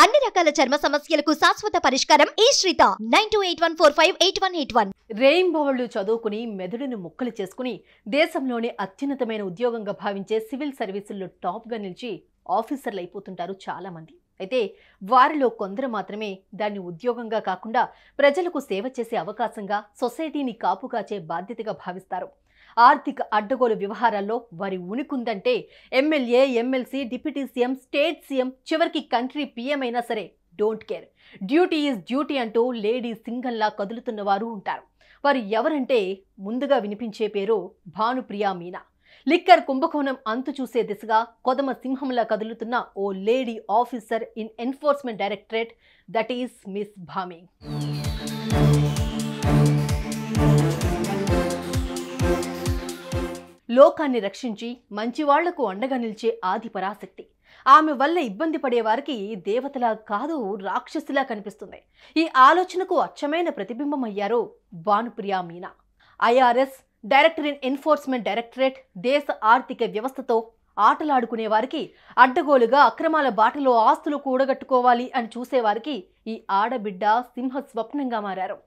అన్ని రకాల చర్మ సమస్యలకు శాశ్వత పరిష్కారం ఈ శ్రీత 9281458181. రెయిన్బోవళ్లు చదువుకుని మెదడును ముక్కలు చేసుకుని దేశంలోనే అత్యున్నతమైన ఉద్యోగంగా భావించే సివిల్ సర్వీసుల్లో టాప్గా నిలిచి ఆఫీసర్లు అయిపోతుంటారు చాలా మంది. అయితే వారిలో కొందరు మాత్రమే దాన్ని ఉద్యోగంగా కాకుండా ప్రజలకు సేవ చేసే అవకాశంగా, సొసైటీని కాపుకాచే బాధ్యతగా భావిస్తారు. ఆర్థిక అడ్డగోలు వ్యవహారాల్లో వారి ఉనికుందంటే MLA, MLC, deputy CM, state CM, చివరికి కంట్రీ పీఎం అయినా సరే don't care. Duty is duty అంటూ లేడీ సింగల్లా కదులుతున్న వారు ఉంటారు. వారు ఎవరంటే ముందుగా వినిపించే పేరు భానుప్రియ మీనా. లిక్కర్ కుంభకోణం అంతు చూసే దిశగా కొదమ సింహంలా కదులుతున్న ఓ lady officer in Enforcement Directorate, that is miss Bhami. లోకాన్ని రక్షించి మంచివాళ్లకు అండగా నిలిచే ఆది పరాశక్తి. ఆమె వల్ల ఇబ్బంది పడే వారికి దేవతలా కాదు, రాక్షసిలా కనిపిస్తుంది. ఈ ఆలోచనకు అచ్చమైన ప్రతిబింబం అయ్యారు Bhanupriya Meena. IRS, director in Enforcement directorate దేశ ఆర్థిక వ్యవస్థతో ఆటలాడుకునే వారికి, అడ్డగోలుగా అక్రమాల బాటలో ఆస్తులు కూడగట్టుకోవాలి అని చూసేవారికి ఈ ఆడబిడ్డ సింహ స్వప్నంగా మారారు.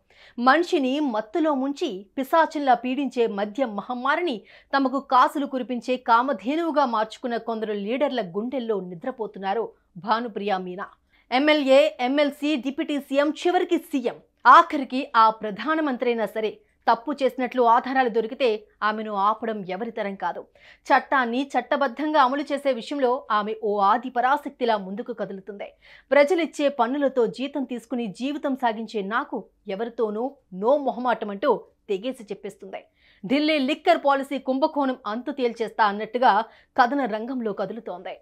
మనిషిని మత్తులో ముంచి పిశాచంలా పీడించే మద్యం మహమ్మారిని తమకు కాసులు కురిపించే కామధేనువుగా మార్చుకున్న కొందరు లీడర్ల గుండెల్లో నిద్రపోతున్నారు Bhanupriya Meena. MLA, MLC, deputy CM, చివరికి సీఎం, ఆఖరికి ఆ ప్రధానమంత్రి అయినా సరే తప్పు చేసినట్లు ఆధారాలు దొరికితే ఆమెను ఆపడం ఎవరితరం కాదు. చట్టాన్ని చట్టబద్ధంగా అమలు చేసే విషయంలో ఆమె ఓ ఆది పరాశక్తిలా ముందుకు కదులుతుంది. ప్రజలిచ్చే పన్నులతో జీతం తీసుకుని జీవితం సాగించే నాకు ఎవరితోనూ నో మొహమాటం అంటూ తెగేసి చెప్పేస్తుంది. ఢిల్లీ లిక్కర్ పాలసీ కుంభకోణం అంతు తేల్చేస్తా అన్నట్టుగా కథన రంగంలో కదులుతోంది.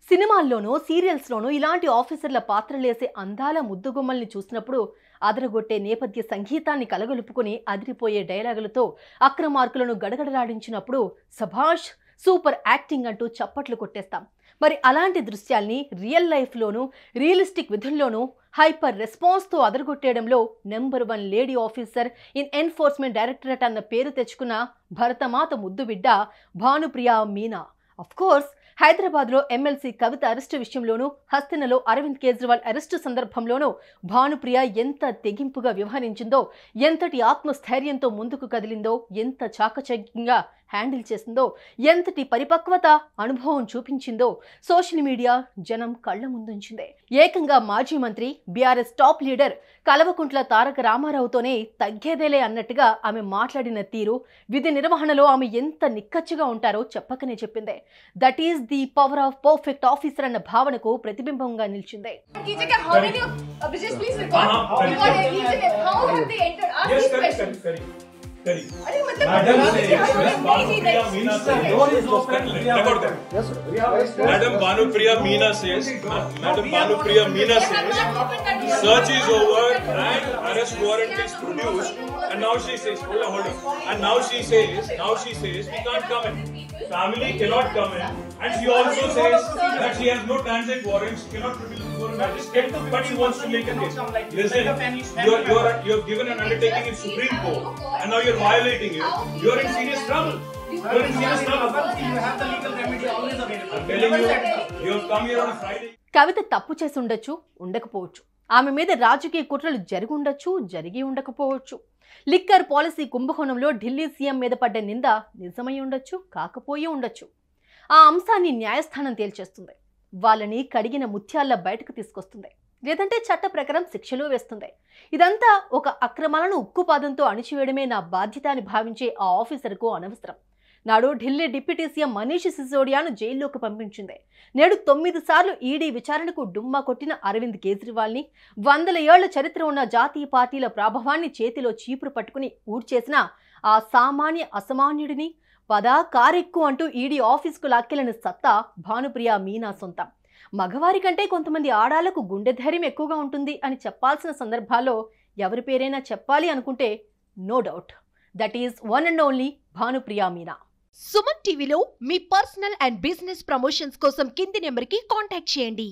సినిమాల్లోనూ, సీరియల్స్లోనూ ఇలాంటి ఆఫీసర్ల పాత్రలేసే అందాల ముద్దుగుమ్మల్ని చూసినప్పుడు అదరగొట్టే నేపథ్య సంగీతాన్ని కలగలుపుకుని అదిరిపోయే డైలాగులతో అక్రమార్కులను గడగడలాడించినప్పుడు సభాష్, సూపర్ యాక్టింగ్ అంటూ చప్పట్లు కొట్టేస్తాం. మరి అలాంటి దృశ్యాల్ని రియల్ లైఫ్లోనూ, రియలిస్టిక్ విధుల్లోనూ హైపర్ రెస్పాన్స్తో అదరగొట్టేయడంలో number 1 lady officer in Enforcement Directorate అన్న పేరు తెచ్చుకున్న భరతమాత ముద్దుబిడ్డ భానుప్రియ మీనా. అఫ్కోర్స్ హైదరాబాద్లో ఎమ్మెల్సీ కవిత అరెస్టు విషయంలోనూ, హస్తినలో అరవింద్ కేజ్రీవాల్ అరెస్టు సందర్భంలోనూ భానుప్రియ ఎంత తెగింపుగా వ్యవహరించిందో, ఎంతటి ఆత్మస్థైర్యంతో ముందుకు కదిలిందో, ఎంత చాకచక్యంగా హ్యాండిల్ చేసిందో, ఎంతటి పరిపక్వత, అనుభవం చూపించిందో సోషల్ మీడియా జనం కళ్ల ముందుంచింది. ఏకంగా మాజీ మంత్రి, BRS top leader Kalvakuntla Taraka రామారావుతోనే తగ్గేదేలే అన్నట్టుగా ఆమె మాట్లాడిన తీరు, విధి నిర్వహణలో ఆమె ఎంత నిక్కచ్చిగా ఉంటారో చెప్పకనే చెప్పింది. That is the power of perfect officer అన్న భావనకు ప్రతిబింబంగా నిలిచింది. Madam Bhanupriya Meena says, search is over and arrest warrant is produced, and now she says, hold on, and now she says we can't come in. Family cannot come in, and she also says that she has no transit warrant, she cannot produce before a magistrate, but she wants to make a case. Listen, you have given an undertaking in Supreme Court, and now you're violating it. You're in serious trouble. You're in serious trouble. You have the legal remedy always available. I'm telling you, you have come here on a Friday. కవిత తప్పు చేసి ఉండొచ్చు, ఉండకపోవచ్చు. ఆమె మీద రాజకీయ కుట్రలు జరిగి ఉండొచ్చు, జరిగి ఉండకపోవచ్చు. లిక్కర్ పాలసీ కుంభకోణంలో ఢిల్లీ సీఎం మీద పడ్డ నింద నిజమై ఉండొచ్చు, కాకపోయి ఉండొచ్చు. ఆ అంశాన్ని న్యాయస్థానం తేల్చేస్తుంది. వాళ్ళని కడిగిన ముత్యాల్లా బయటకు తీసుకొస్తుంది, లేదంటే చట్ట ప్రకారం శిక్షలు వేస్తుంది. ఇదంతా ఒక అక్రమాలను ఉక్కుపాదంతో అణిచివేయడమే నా బాధ్యత అని భావించే ఆ ఆఫీసర్కు అనవసరం. నాడు ఢిల్లీ డిప్యూటీ సీఎం మనీష్ సిసోడియాను జైల్లోకి పంపించింది. నేడు 9 సార్లు ఈడీ విచారణకు డుమ్మా కొట్టిన అరవింద్ కేజ్రీవాల్ని, 100 ఏళ్ల చరిత్ర ఉన్న జాతీయ పార్టీల ప్రాభవాన్ని చేతిలో చీపురు పట్టుకుని ఊడ్చేసిన ఆ సామాన్య అసామాన్యుడిని పదా కారెక్కు అంటూ ఈడీ ఆఫీస్కు లాక్కెళ్లిన సత్తా భానుప్రియ మీనా సొంతం. మగవారి కంటే కొంతమంది ఆడాలకు గుండె ధైర్యం ఎక్కువగా ఉంటుంది అని చెప్పాల్సిన సందర్భాల్లో ఎవరి పేరైనా చెప్పాలి అనుకుంటే no doubt that is one and only Bhanupriya Meena. Suman టీవీలో మీ పర్సనల్ అండ్ బిజినెస్ ప్రమోషన్స్ కోసం కింది నెంబర్కి కాంటాక్ట్ చేయండి.